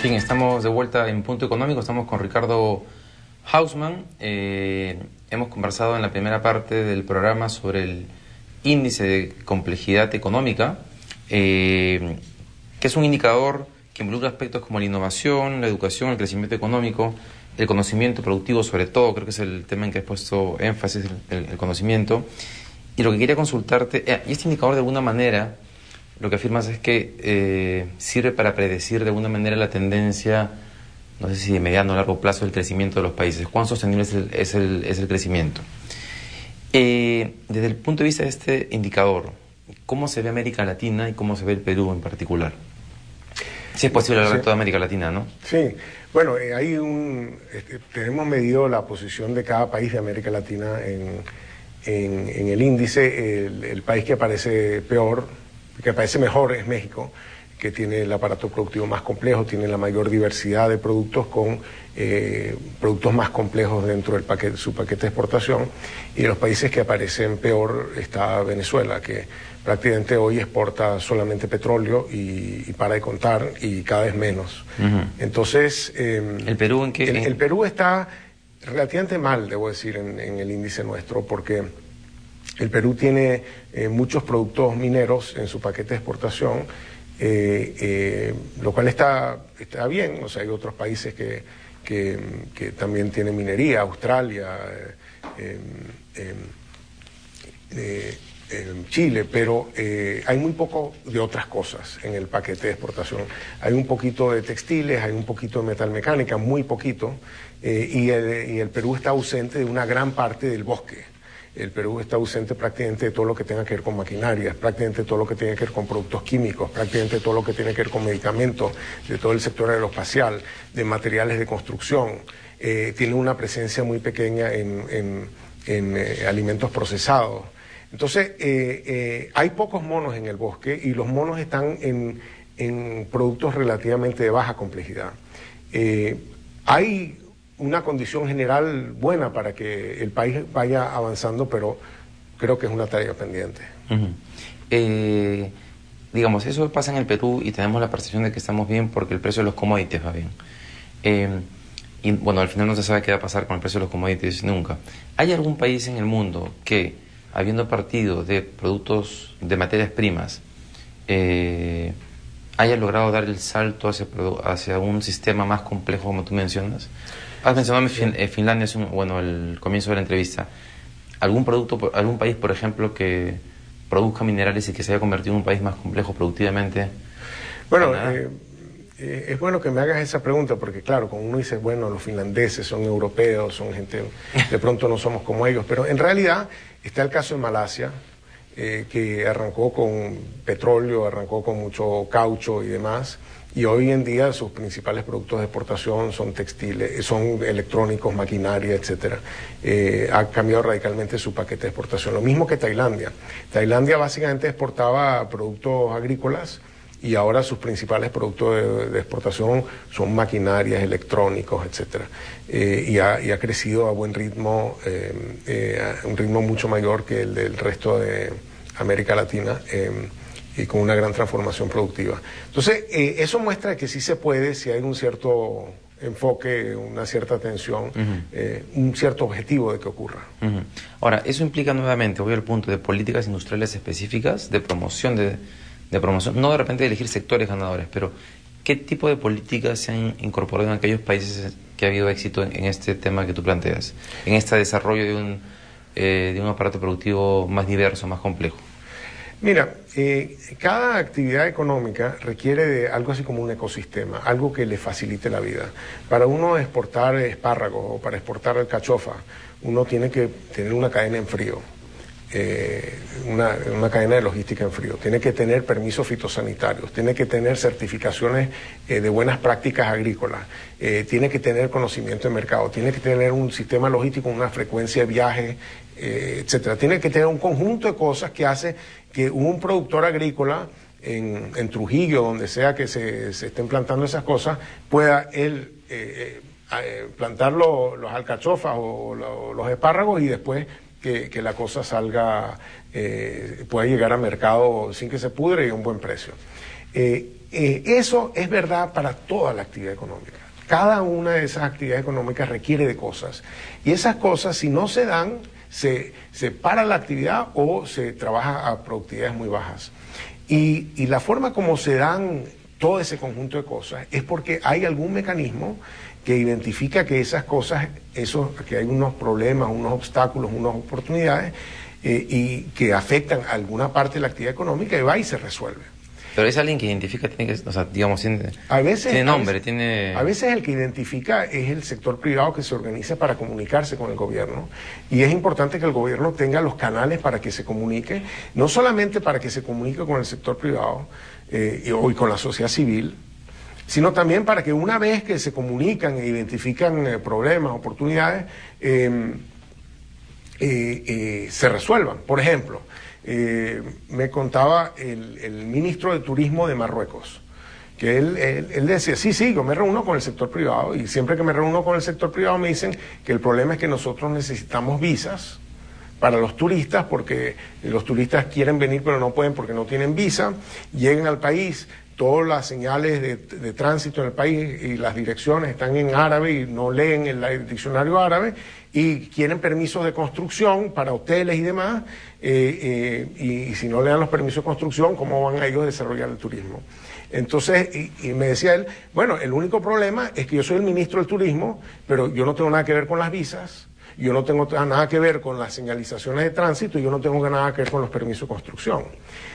Bien, estamos de vuelta en Punto Económico, estamos con Ricardo Hausmann. Hemos conversado en la primera parte del programa sobre el índice de complejidad económica, que es un indicador que involucra aspectos como la innovación, la educación, el crecimiento económico, el conocimiento productivo sobre todo, creo que es el tema en que has puesto énfasis, el conocimiento. Y lo que quería consultarte, y este indicador de alguna manera, lo que afirmas es que sirve para predecir de alguna manera la tendencia, no sé si de mediano o largo plazo, del crecimiento de los países. ¿Cuán sostenible es el crecimiento? Desde el punto de vista de este indicador, ¿cómo se ve América Latina y cómo se ve el Perú en particular? Si es posible hablar de toda América Latina, ¿no? Sí, bueno, tenemos medido la posición de cada país de América Latina en el índice. El país que aparece peor, que aparece mejor es México, que tiene el aparato productivo más complejo, tiene la mayor diversidad de productos con productos más complejos dentro del paquete, su paquete de exportación. Y de los países que aparecen peor está Venezuela, que prácticamente hoy exporta solamente petróleo y para de contar, y cada vez menos. Entonces, ¿El Perú en qué? El Perú está relativamente mal, debo decir, en el índice nuestro, porque el Perú tiene muchos productos mineros en su paquete de exportación, lo cual está bien. O sea, hay otros países que también tienen minería, Australia, Chile, pero hay muy poco de otras cosas en el paquete de exportación. Hay un poquito de textiles, hay un poquito de metalmecánica, muy poquito, y el Perú está ausente de una gran parte del bosque. El Perú está ausente prácticamente de todo lo que tenga que ver con maquinarias, prácticamente todo lo que tiene que ver con productos químicos, prácticamente todo lo que tiene que ver con medicamentos, de todo el sector aeroespacial, de materiales de construcción. Tiene una presencia muy pequeña en alimentos procesados. Entonces, hay pocos monos en el bosque y los monos están en productos relativamente de baja complejidad. Hay una condición general buena para que el país vaya avanzando, pero creo que es una tarea pendiente. Digamos, eso pasa en el Perú y tenemos la percepción de que estamos bien porque el precio de los commodities va bien. Y bueno, al final no se sabe qué va a pasar con el precio de los commodities nunca. ¿Hay algún país en el mundo que, habiendo partido de productos, de materias primas, haya logrado dar el salto hacia un sistema más complejo como tú mencionas? Has mencionado Finlandia, el comienzo de la entrevista. ¿Algún país, por ejemplo, que produzca minerales y que se haya convertido en un país más complejo productivamente? Bueno, es bueno que me hagas esa pregunta porque, claro, cuando uno dice, bueno, los finlandeses son europeos, son gente, de pronto no somos como ellos, pero en realidad está el caso de Malasia, que arrancó con petróleo, arrancó con mucho caucho y demás, y hoy en día sus principales productos de exportación son textiles, son electrónicos, maquinaria, etcétera. Ha cambiado radicalmente su paquete de exportación. Lo mismo que Tailandia. Tailandia básicamente exportaba productos agrícolas y ahora sus principales productos de exportación son maquinarias, electrónicos, etcétera. Y ha crecido a buen ritmo, a un ritmo mucho mayor que el del resto de América Latina. Y con una gran transformación productiva. Entonces, eso muestra que sí se puede, si hay un cierto enfoque, una cierta atención, un cierto objetivo de que ocurra. Ahora, eso implica nuevamente, voy al punto de políticas industriales específicas, de promoción, de promoción, no de repente elegir sectores ganadores, pero ¿qué tipo de políticas se han incorporado en aquellos países que ha habido éxito en este tema que tú planteas, en este desarrollo de un aparato productivo más diverso, más complejo? Mira, cada actividad económica requiere de algo así como un ecosistema, algo que le facilite la vida. Para uno exportar espárragos o para exportar alcachofa, uno tiene que tener una cadena en frío, una cadena de logística en frío. Tiene que tener permisos fitosanitarios, tiene que tener certificaciones de buenas prácticas agrícolas, tiene que tener conocimiento de mercado, tiene que tener un sistema logístico, una frecuencia de viaje, etcétera. Tiene que tener un conjunto de cosas que hace que un productor agrícola en Trujillo, donde sea que se estén plantando esas cosas, pueda él plantar los alcachofas o los espárragos y después que la cosa salga, pueda llegar al mercado sin que se pudre y a un buen precio. eso es verdad para toda la actividad económica. Cada una de esas actividades económicas requiere de cosas. Y esas cosas, si no se dan, se para la actividad o se trabaja a productividades muy bajas. Y la forma como se dan todo ese conjunto de cosas es porque hay algún mecanismo que identifica que esas cosas, que hay unos problemas, unos obstáculos, unas oportunidades y que afectan a alguna parte de la actividad económica y va y se resuelve. Pero es alguien que identifica, tiene que, o sea, digamos, tiene nombre, tiene... A veces el que identifica es el sector privado que se organiza para comunicarse con el gobierno. Y es importante que el gobierno tenga los canales para que se comunique, no solamente para que se comunique con el sector privado y con la sociedad civil, sino también para que una vez que se comunican e identifican problemas, oportunidades, se resuelvan. Por ejemplo, me contaba el ministro de Turismo de Marruecos, que él decía, sí, yo me reúno con el sector privado y siempre que me reúno con el sector privado me dicen que el problema es que nosotros necesitamos visas para los turistas porque los turistas quieren venir pero no pueden porque no tienen visa, llegan al país, todas las señales de tránsito en el país y las direcciones están en árabe y no leen el diccionario árabe y quieren permisos de construcción para hoteles y demás y si no le dan los permisos de construcción, ¿cómo van a ellos a desarrollar el turismo? Entonces, y me decía él, bueno, el único problema es que yo soy el ministro del turismo, pero yo no tengo nada que ver con las visas, yo no tengo nada que ver con las señalizaciones de tránsito y yo no tengo nada que ver con los permisos de construcción.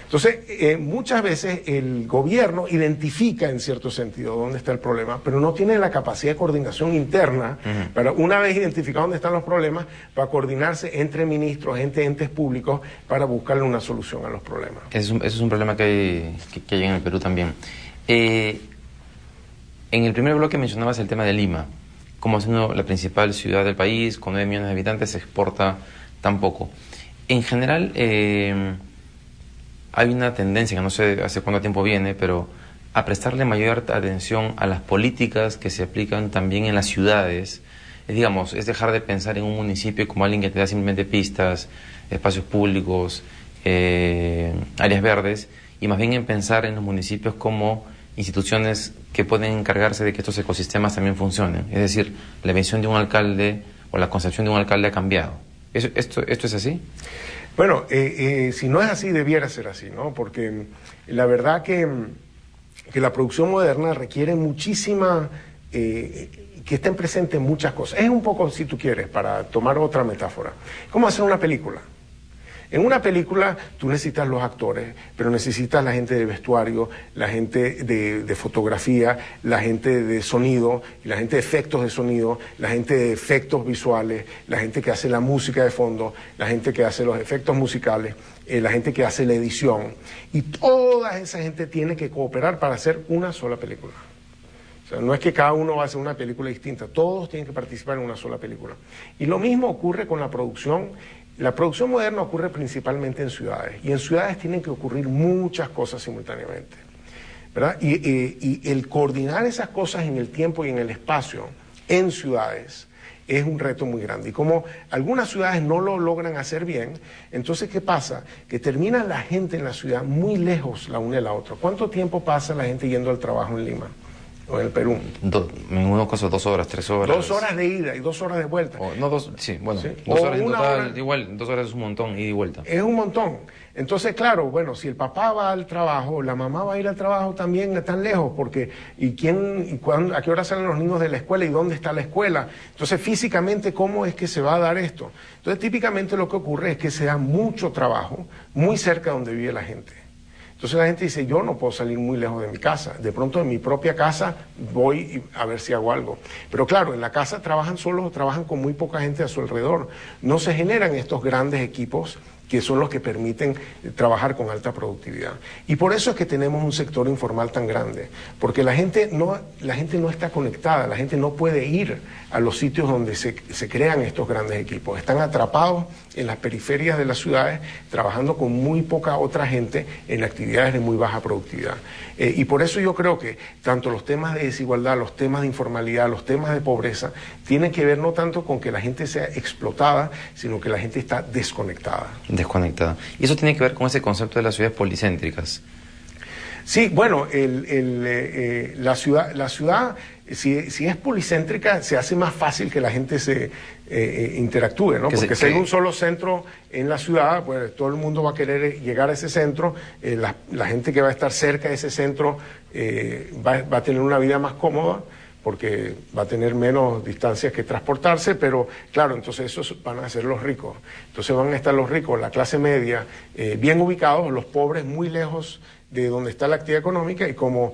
Entonces, muchas veces el gobierno identifica en cierto sentido dónde está el problema, pero no tiene la capacidad de coordinación interna para, una vez identificado dónde están los problemas, para coordinarse entre ministros, entre entes públicos, para buscarle una solución a los problemas. Ese es un problema que hay en el Perú también. En el primer bloque mencionabas el tema de Lima, como siendo la principal ciudad del país, con 9 millones de habitantes, se exporta tan poco. En general, hay una tendencia, que no sé hace cuánto tiempo viene, pero a prestarle mayor atención a las políticas que se aplican también en las ciudades. Es dejar de pensar en un municipio como alguien que te da simplemente pistas, espacios públicos, áreas verdes, y más bien en pensar en los municipios como instituciones que pueden encargarse de que estos ecosistemas también funcionen. Es decir, la visión de un alcalde o la concepción de un alcalde ha cambiado. ¿Esto es así? Bueno, si no es así, debiera ser así, ¿no? Porque la verdad que la producción moderna requiere muchísima, que estén presentes muchas cosas. Es un poco, si tú quieres, para tomar otra metáfora, ¿cómo hacer una película? En una película tú necesitas los actores, pero necesitas la gente de vestuario, la gente de fotografía, la gente de sonido, la gente de efectos de sonido, la gente de efectos visuales, la gente que hace la música de fondo, la gente que hace los efectos musicales, la gente que hace la edición. Y toda esa gente tiene que cooperar para hacer una sola película. O sea, no es que cada uno va a hacer una película distinta, todos tienen que participar en una sola película. Y lo mismo ocurre con la producción. La producción moderna ocurre principalmente en ciudades, y en ciudades tienen que ocurrir muchas cosas simultáneamente, ¿verdad? Y el coordinar esas cosas en el tiempo y en el espacio en ciudades es un reto muy grande. Y como algunas ciudades no lo logran hacer bien, entonces, ¿qué pasa? Que termina la gente en la ciudad muy lejos la una de la otra. ¿Cuánto tiempo pasa la gente yendo al trabajo en Lima? O en el Perú. En unos casos 2 horas, 3 horas. 2 horas de ida y 2 horas de vuelta. Sí, bueno, ¿Sí? 2 horas en total, hora. igual, 2 horas es un montón, ida y vuelta. Es un montón. Entonces, claro, bueno, si el papá va al trabajo, la mamá va a ir al trabajo también tan lejos, porque a qué hora salen los niños de la escuela y dónde está la escuela. Entonces, físicamente, ¿cómo es que se va a dar esto? Entonces, típicamente lo que ocurre es que se da mucho trabajo muy cerca de donde vive la gente. Entonces la gente dice, yo no puedo salir muy lejos de mi casa. De pronto en mi propia casa voy a ver si hago algo. Pero claro, en la casa trabajan solos, trabajan con muy poca gente a su alrededor. No se generan estos grandes equipos que son los que permiten trabajar con alta productividad. Y por eso es que tenemos un sector informal tan grande, porque la gente no está conectada, la gente no puede ir a los sitios donde se crean estos grandes equipos. Están atrapados en las periferias de las ciudades, trabajando con muy poca otra gente en actividades de muy baja productividad. Y por eso yo creo que tanto los temas de desigualdad, los temas de informalidad, los temas de pobreza, tienen que ver no tanto con que la gente sea explotada, sino que la gente está desconectada. Desconectada. Y eso tiene que ver con ese concepto de las ciudades policéntricas. Sí, bueno, la ciudad si es policéntrica, se hace más fácil que la gente se interactúe, ¿no? Porque si hay un solo centro en la ciudad, pues todo el mundo va a querer llegar a ese centro, la gente que va a estar cerca de ese centro va a tener una vida más cómoda, porque va a tener menos distancias que transportarse, pero claro, entonces esos van a ser los ricos. Entonces van a estar los ricos, la clase media, bien ubicados, los pobres muy lejos de donde está la actividad económica, y como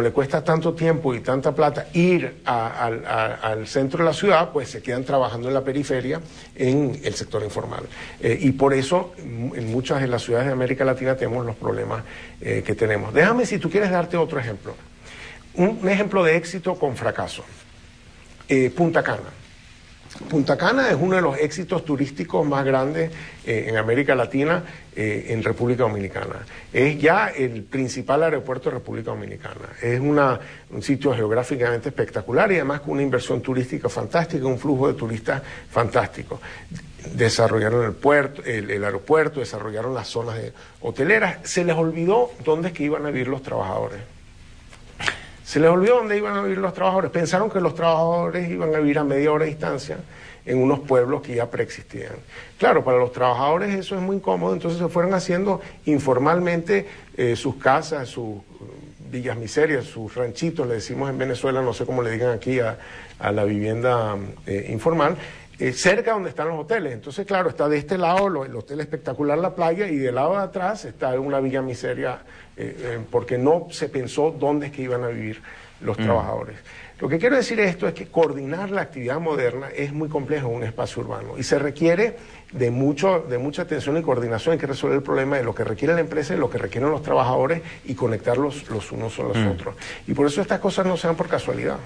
le cuesta tanto tiempo y tanta plata ir al centro de la ciudad, pues se quedan trabajando en la periferia, en el sector informal. Y por eso en muchas de las ciudades de América Latina tenemos los problemas que tenemos. Déjame, si tú quieres, darte otro ejemplo. Un ejemplo de éxito con fracaso. Punta Cana. Punta Cana es uno de los éxitos turísticos más grandes en América Latina, en República Dominicana. Es ya el principal aeropuerto de República Dominicana. Es un sitio geográficamente espectacular y además con una inversión turística fantástica, un flujo de turistas fantástico. Desarrollaron el puerto, el aeropuerto, desarrollaron las zonas hoteleras. Se les olvidó dónde es que iban a vivir los trabajadores. Se les olvidó dónde iban a vivir los trabajadores. Pensaron que los trabajadores iban a vivir a media hora de distancia en unos pueblos que ya preexistían. Claro, para los trabajadores eso es muy incómodo, entonces se fueron haciendo informalmente sus casas, sus villas miserias, sus ranchitos, le decimos en Venezuela, no sé cómo le digan aquí a la vivienda informal, cerca donde están los hoteles. Entonces, claro, está de este lado el hotel espectacular, la playa, y del lado de atrás está una villa miseria, porque no se pensó dónde es que iban a vivir los trabajadores. Lo que quiero decir esto es que coordinar la actividad moderna es muy complejo en un espacio urbano y se requiere de mucha atención y coordinación. Hay que resolver el problema de lo que requiere la empresa y lo que requieren los trabajadores y conectarlos los unos con los otros. Y por eso estas cosas no se dan por casualidad.